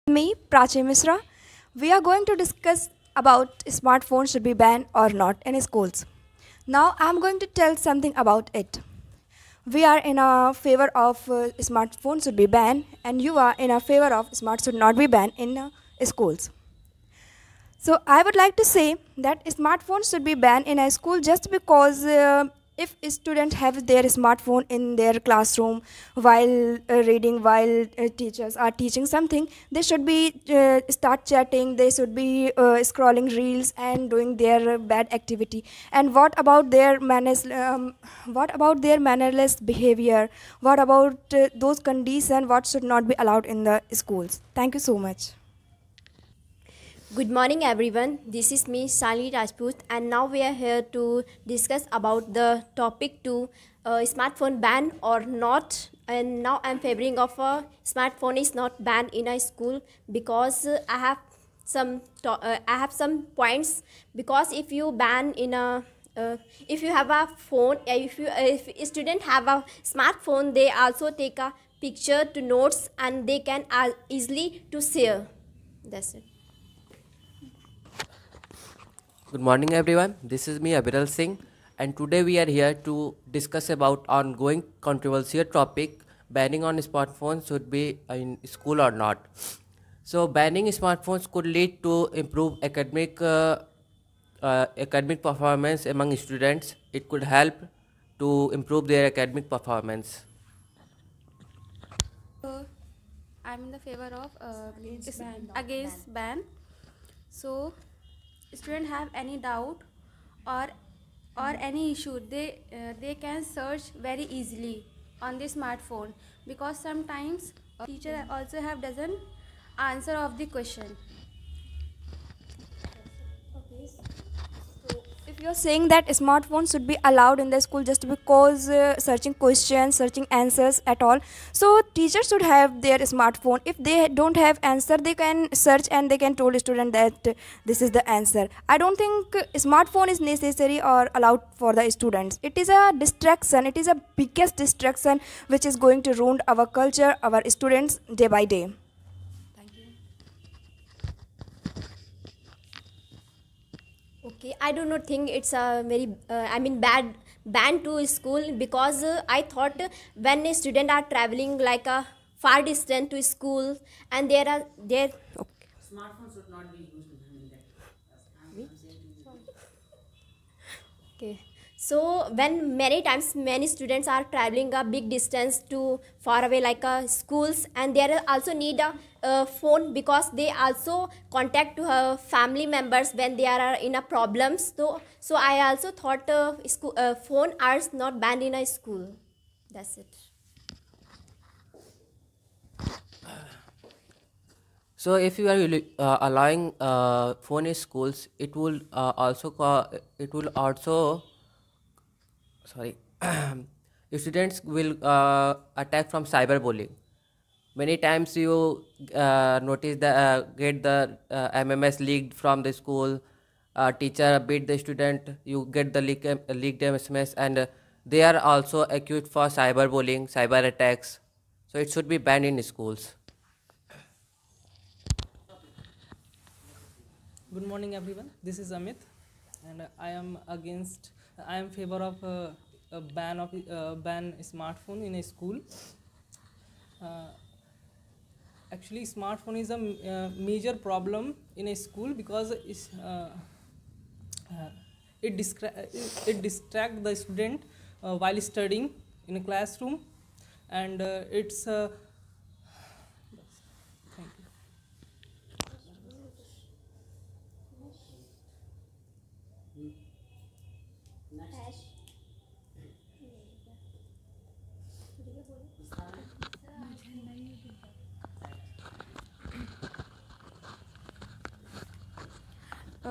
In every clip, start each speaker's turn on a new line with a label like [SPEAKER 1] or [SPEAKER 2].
[SPEAKER 1] Me, Prachi Misra. We are going to discuss about smartphones should be banned or not in schools. Now I am going to tell something about it. We are in a favor of smartphones should be banned, and you are in a favor of smart should not be banned in schools. So I would like to say that smartphones should be banned in a school just because if students have their smartphone in their classroom while reading, while teachers are teaching something, they should be start chatting. They should be scrolling reels and doing their bad activity. And what about their manners? What about their mannerless behavior? What about those conditions? What should not be allowed in the schools? Thank you so much.
[SPEAKER 2] Good morning everyone, this is me Shalini Rajput and now we are here to discuss about the topic to smartphone ban or not, and now I'm favoring of a smartphone is not banned in a school because I have some points. Because if you ban in a if you have a phone, if a student have a smartphone, they also take a picture to notes and they can easily to share. That's it.
[SPEAKER 3] Good morning everyone, this is me Abiral Singh and today we are here to discuss about ongoing controversial topic banning on smartphones should be in school or not. So banning smartphones could lead to improve academic performance among students. It could help to improve their academic performance.
[SPEAKER 4] I'm in the favor of against ban. So, student have any doubt or any issue, they can search very easily on the smartphone, because sometimes teacher also have doesn't answer of the question.
[SPEAKER 1] If you're saying that smartphones should be allowed in the school just because searching questions, searching answers at all, so teachers should have their smartphone. If they don't have answer, they can search and they can tell the student that this is the answer. I don't think smartphone is necessary or allowed for the students. It is a distraction. It is a biggest distraction which is going to ruin our culture, our students day by day.
[SPEAKER 2] Okay, I do not think it's a very bad ban to school, because I thought when a student are traveling like a far distance to school and there.
[SPEAKER 5] Smartphones should not be used in that.
[SPEAKER 2] Okay. So when many times many students are traveling a big distance to far away like schools, and they also need a phone, because they also contact to her family members when they are in a problems. So I also thought phone are not banned in a school. That's it.
[SPEAKER 3] So if you are allowing phone in schools, it will also sorry students will attack from cyberbullying. Many times you notice the get the MMS leaked from the school. Teacher beat the student, you get the leaked MMS, and they are also accused for cyberbullying, cyber attacks. So it should be banned in schools.
[SPEAKER 5] Good morning everyone, this is Amit and I am favor of a ban smartphone in a school. Actually smartphone is a major problem in a school, because it distract the student while studying in a classroom, and it's thank you.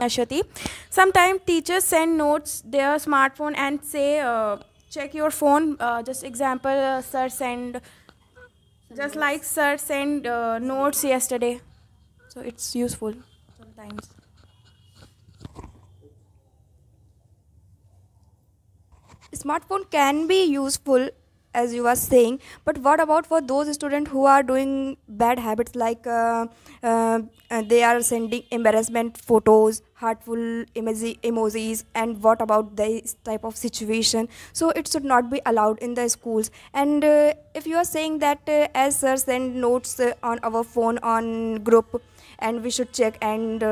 [SPEAKER 4] Ashwati, sometimes teachers send notes their smartphone and say, check your phone. Just example, sir send, just like sir send notes yesterday. So it's useful sometimes.
[SPEAKER 1] Smartphone can be useful as you were saying, but what about for those students who are doing bad habits like they are sending embarrassment photos, hurtful emojis, and what about this type of situation? So it should not be allowed in the schools. And if you are saying that as sir send notes on our phone on group, and we should check and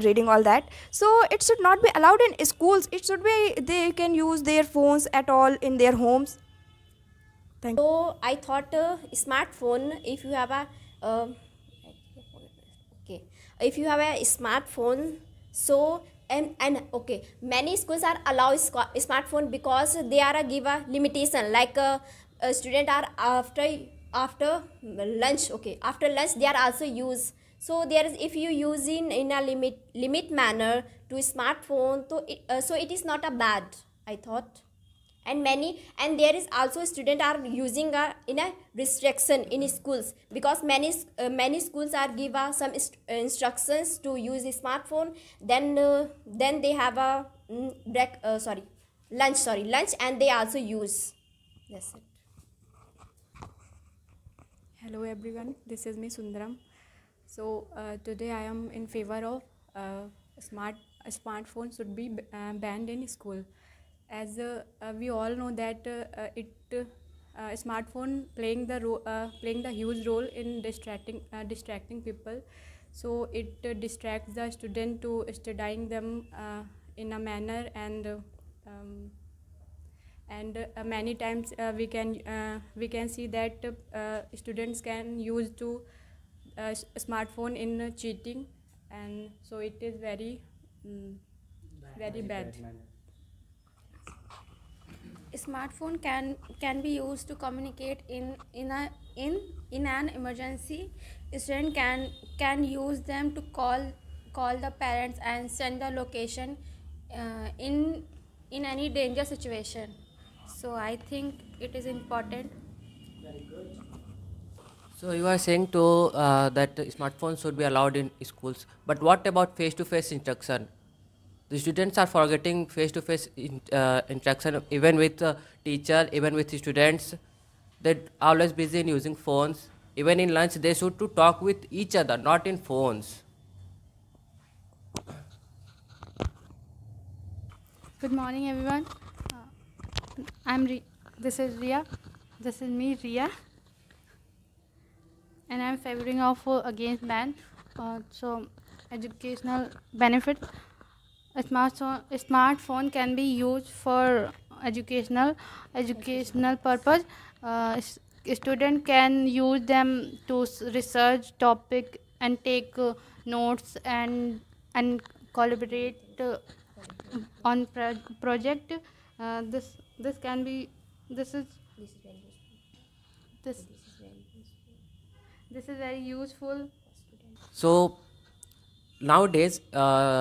[SPEAKER 1] reading all that, so it should not be allowed in schools. It should be they can use their phones at all in their homes. Thank you.
[SPEAKER 2] So I thought smartphone, if you have a okay, if you have a smartphone, so and okay, many schools are allow smartphone because they are a give a limitation, like a student are after lunch, okay, after lunch they are also use. So there is, if you use in a limit manner to smartphone, so it is not a bad, I thought. And many, and there is also student are using in a restriction in schools, because many schools are give some instructions to use a smartphone. Then they have a lunch, and they also use. That's it.
[SPEAKER 6] Hello everyone, this is me Sundaram. So today I am in favor of smartphone should be banned in school, as we all know that smartphone playing the huge role in distracting people. So it distracts the student to studying them in a manner, and many times we can see that students can use to smartphone in cheating, and so it is very very bad.
[SPEAKER 4] Smartphone can be used to communicate in an emergency. Student can use them to call the parents and send the location in any danger situation. So I think it is important.
[SPEAKER 3] So you are saying to that smartphones should be allowed in schools, but what about face-to-face instruction? The students are forgetting face-to-face interaction, even with teacher, even with students. They're always busy in using phones. Even in lunch, they should to talk with each other, not in phones.
[SPEAKER 6] Good morning everyone. This is Ria. This is me, Ria, and I'm favoring of against ban. So educational benefits. A smartphone can be used for educational purpose. Student can use them to research topic and take notes and collaborate on project. This can be this is this this is very useful.
[SPEAKER 3] So nowadays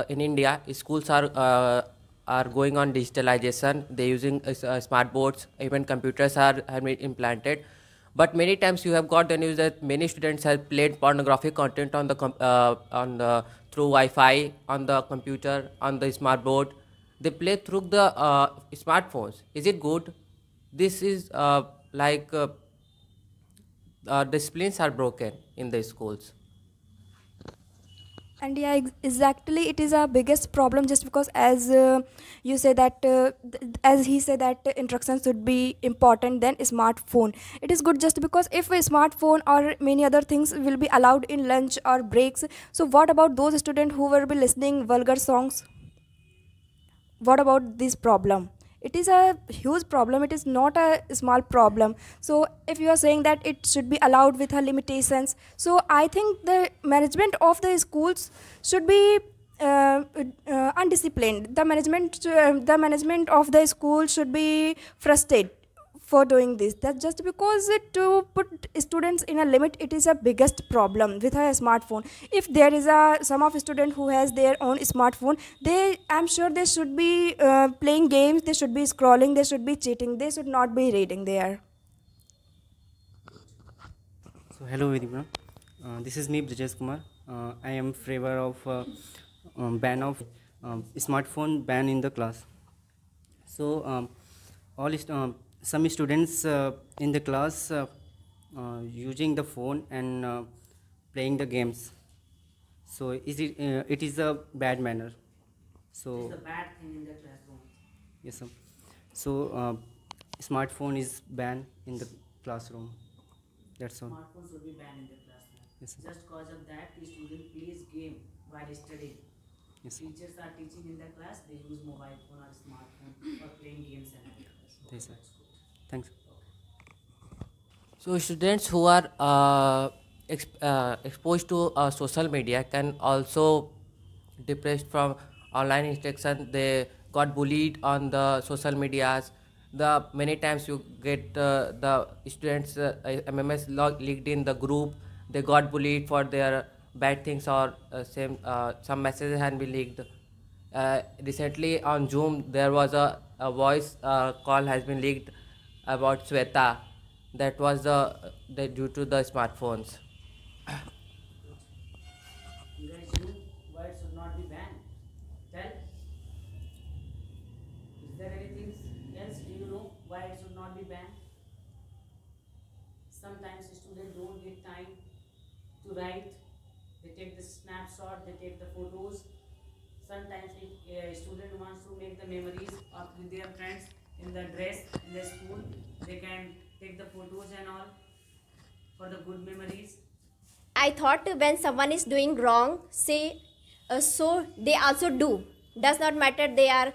[SPEAKER 3] in India, schools are going on digitalization. They're using smart boards. Even computers are made implanted. But many times you have got the news that many students have played pornographic content on the through Wi-Fi, on the computer, on the smart board. They play through the smartphones. Is it good? This is disciplines are broken in the schools.
[SPEAKER 1] And yeah, exactly, it is a biggest problem, just because as you say that as he said that instructions should be important than smartphone. It is good just because if a smartphone or many other things will be allowed in lunch or breaks, so what about those students who will be listening vulgar songs? What about this problem? It is a huge problem, it is not a small problem. So if you are saying that it should be allowed with her limitations, so I think the management of the schools should be undisciplined. The management of the school should be frustrated for doing this. That just because to put students in a limit, it is a biggest problem with a smartphone. If there is a some of student who has their own smartphone, I'm sure they should be playing games, they should be scrolling, they should be cheating, they should not be reading there.
[SPEAKER 7] So hello everyone, this is me Brijesh Kumar. I am favor of ban of smartphone ban in the class. So all some students in the class using the phone and playing the games. So it is a bad manner. So
[SPEAKER 8] It's a bad thing in the classroom.
[SPEAKER 7] yes, sir. So smartphone is banned in the classroom. That's all.
[SPEAKER 8] Smartphones should be banned in the classroom.
[SPEAKER 7] Yes, sir.
[SPEAKER 8] Just cause of that, the student plays game while studying.
[SPEAKER 7] Yes, sir.
[SPEAKER 8] Teachers are teaching in the class, they use mobile phone or smartphone or playing games and all.
[SPEAKER 7] Yes, sir.
[SPEAKER 8] That's good.
[SPEAKER 7] Thanks.
[SPEAKER 3] So students who are exposed to social media can also depressed from online instruction. They got bullied on the social medias. The many times you get the students MMS leaked in the group. They got bullied for their bad things or some messages had been leaked. Recently on Zoom there was a voice call has been leaked about Sweta. That was the due to the smartphones.
[SPEAKER 8] You guys know why it should not be banned? Tell. Is there anything else? Do you know why it should not be banned? Sometimes students don't get time to write. They take the snapshot, they take the photos. Sometimes if a student wants to make the memories of with their friends in the dress in the school, they can take the photos and all for the good memories.
[SPEAKER 2] I thought when someone is doing wrong, say so they also do. Does not matter they are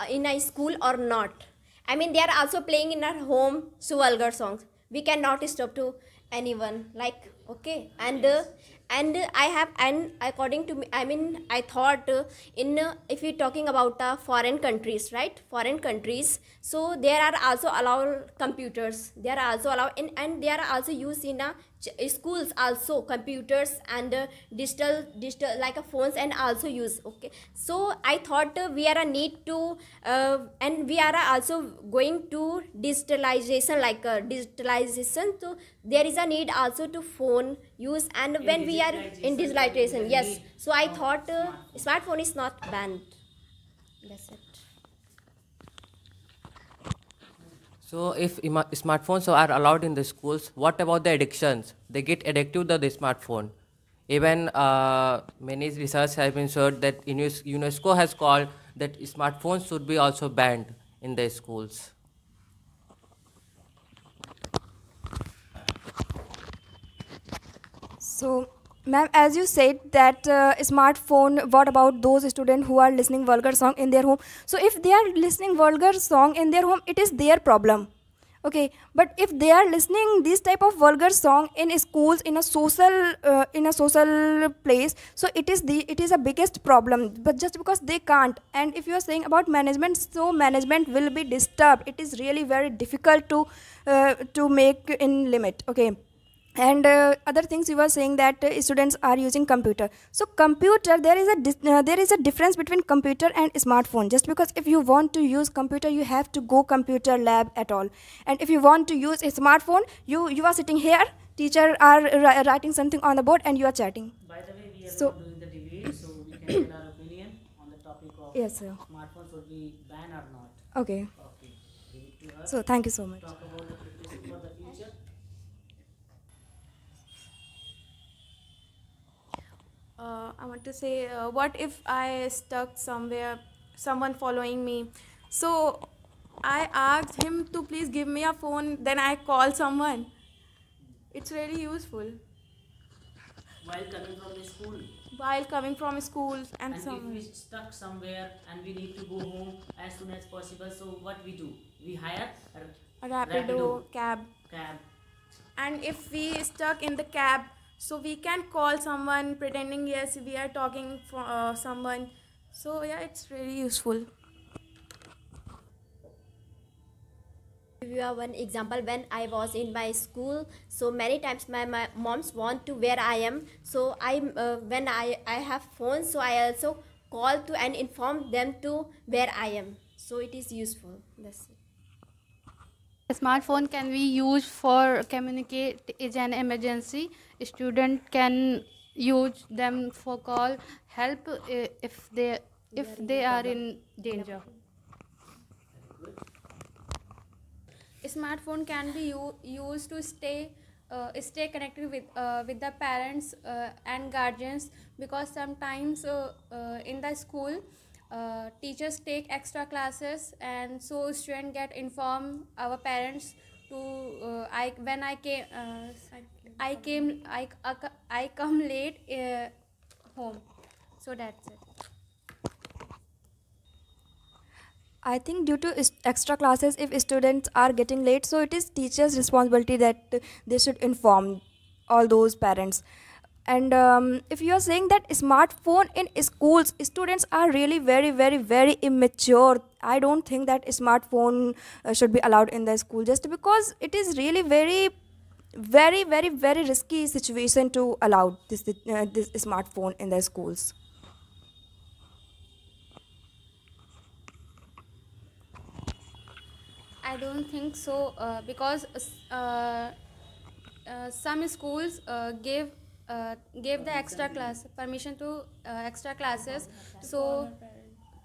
[SPEAKER 2] in a school or not. I mean they are also playing in our home so vulgar songs. We cannot stop to anyone like okay and I have and according to me I mean I thought in if you're talking about foreign countries, right, foreign countries, so there are also allowed computers, they are also allowed in and they are also used in schools also computers and digital like phones and also use. Okay, so I thought we are a need to and we are also going to digitalization like digitalization, so there is a need also to phone use and when we are in digitalization, yes, so I thought smartphone is not banned. That's it.
[SPEAKER 3] So if smartphones are allowed in the schools, what about the addictions? They get addicted to the smartphone. Even many research has been showed that UNESCO has called that smartphones should be also banned in the schools.
[SPEAKER 1] So, ma'am, as you said that smartphone, what about those students who are listening vulgar song in their home? So, if they are listening vulgar song in their home, it is their problem. Okay, but if they are listening this type of vulgar song in schools in a social place, so it is a biggest problem. But just because they can't, and if you are saying about management, so management will be disturbed. It is really very difficult to make in limit. Okay, and other things you were saying that students are using computer. So computer, there is a difference between computer and smartphone. Just because if you want to use computer, you have to go computer lab at all, and if you want to use a smartphone, you are sitting here, teacher are writing something on the board and you are chatting.
[SPEAKER 8] By the way, we are
[SPEAKER 1] So-
[SPEAKER 8] not doing the debate, so we can tell our opinion on the topic of
[SPEAKER 1] Yes, sir.
[SPEAKER 8] smartphones should be banned or not.
[SPEAKER 1] Okay,
[SPEAKER 8] Okay, give it to us.
[SPEAKER 1] so thank you so much.
[SPEAKER 8] Talk about the preparation for the future.
[SPEAKER 4] I want to say, what if I stuck somewhere, someone following me? So I asked him to please give me a phone, then I call someone. It's really useful
[SPEAKER 8] While coming from the school,
[SPEAKER 4] while coming from school and
[SPEAKER 8] and if
[SPEAKER 4] someone.
[SPEAKER 8] we stuck somewhere and we need to go home as soon as possible, so what we do? We hire
[SPEAKER 4] A Rapido cab.
[SPEAKER 8] cab.
[SPEAKER 4] And if we stuck in the cab, so we can call someone pretending yes we are talking for someone. So yeah, it's really useful.
[SPEAKER 2] Give you one example. When I was in my school, so many times my moms want to where I am, so I when I have phone, so I also call to and inform them to where I am, so it is useful. That's it.
[SPEAKER 9] A smartphone can be used for communicate is an emergency. A student can use them for call help if they are in danger.
[SPEAKER 4] smartphone can be used to stay connected with the parents and guardians, because sometimes in the school teachers take extra classes, and so student get inform our parents to I when I come late home. So that's it.
[SPEAKER 1] I think due to extra classes, if students are getting late, so it is teachers' responsibility that they should inform all those parents. And if you are saying that smartphone in schools, students are really very, very, very immature. I don't think that smartphone should be allowed in the school, just because it is really very, very, very, very risky situation to allow this smartphone in the schools.
[SPEAKER 4] I don't think so, because some schools gave the extra class permission to extra classes, so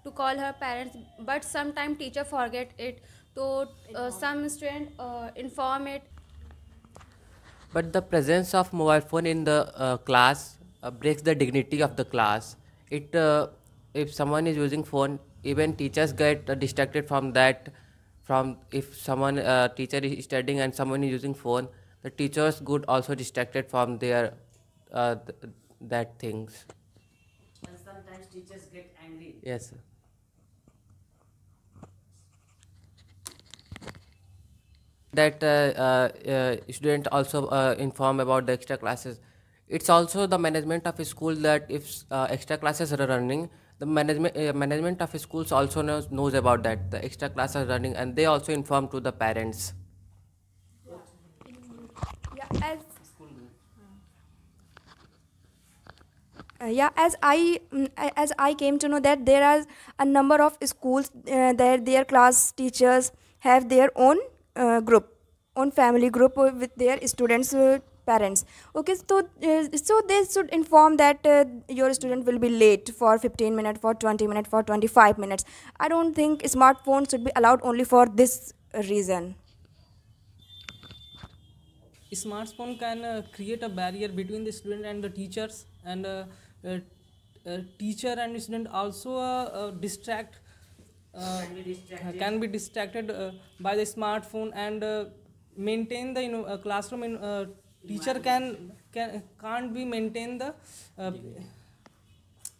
[SPEAKER 4] to call her parents. But sometimes teacher forget it, so some student inform it.
[SPEAKER 3] But the presence of mobile phone in the class breaks the dignity of the class. It If someone is using phone, even teachers get distracted from that. From if someone teacher is studying and someone is using phone, the teachers could also distracted from their that things.
[SPEAKER 8] And sometimes teachers get angry.
[SPEAKER 3] Yes, sir. That student also inform about the extra classes. It's also the management of a school that if extra classes are running, the management of schools also knows about that the extra classes are running, and they also inform to the parents.
[SPEAKER 1] Yeah, as I came to know that there are a number of schools that their class teachers have their own group, own family group with their students' parents. Okay, so they should inform that your student will be late for 15 minutes, for 20 minutes, for 25 minutes. I don't think smartphones should be allowed only for this reason.
[SPEAKER 5] Smartphone can create a barrier between the student and the teachers, and uh, teacher and student also distract can be distracted by the smartphone, and maintain the classroom in teacher can't be maintain the uh,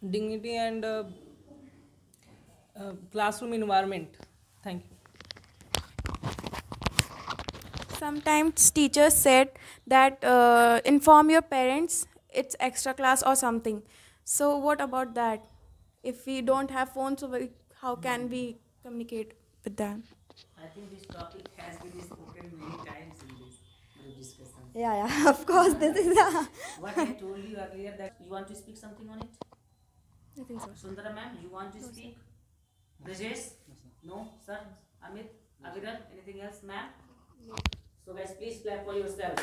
[SPEAKER 5] dignity and classroom environment. Thank you.
[SPEAKER 10] Sometimes teachers said that inform your parents, it's extra class or something. So what about that? If we don't have phones, so how can we communicate with them?
[SPEAKER 8] I think this topic has been spoken many times in this group discussion.
[SPEAKER 1] Yeah, of course, this is
[SPEAKER 8] What I told you earlier, that you want to speak something on it?
[SPEAKER 1] I think so.
[SPEAKER 8] Sundara ma'am, you want to speak? Rajesh? No, sir? Amit? Aviral? Anything else, ma'am? So guys, please clap for yourself.